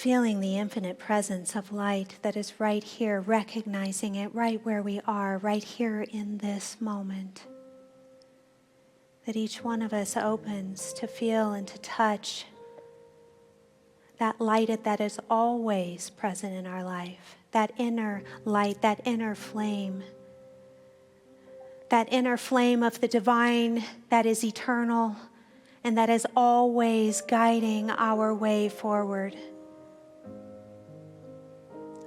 feeling the infinite presence of light that is right here, recognizing it right where we are, right here in this moment. That each one of us opens to feel and to touch that light that is always present in our life, that inner light, that inner flame of the divine that is eternal and that is always guiding our way forward.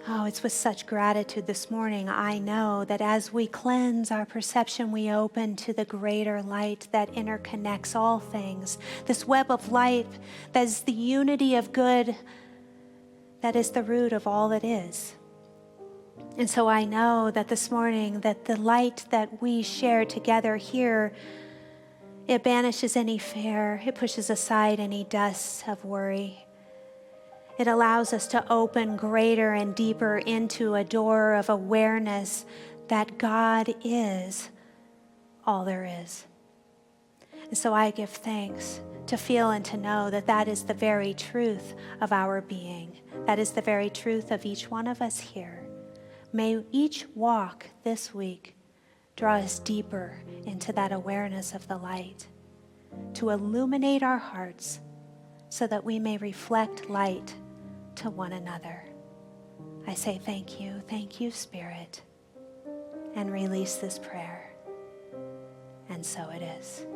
Oh, it's with such gratitude this morning. I know that as we cleanse our perception, we open to the greater light that interconnects all things. This web of light that is the unity of good, that is the root of all that is. And so I know that this morning that the light that we share together here, it banishes any fear. It pushes aside any dust of worry. It allows us to open greater and deeper into a door of awareness that God is all there is. And so I give thanks to feel and to know that that is the very truth of our being. That is the very truth of each one of us here. May each walk this week draw us deeper into that awareness of the light, to illuminate our hearts so that we may reflect light to one another. I say thank you, Spirit, and release this prayer. And so it is.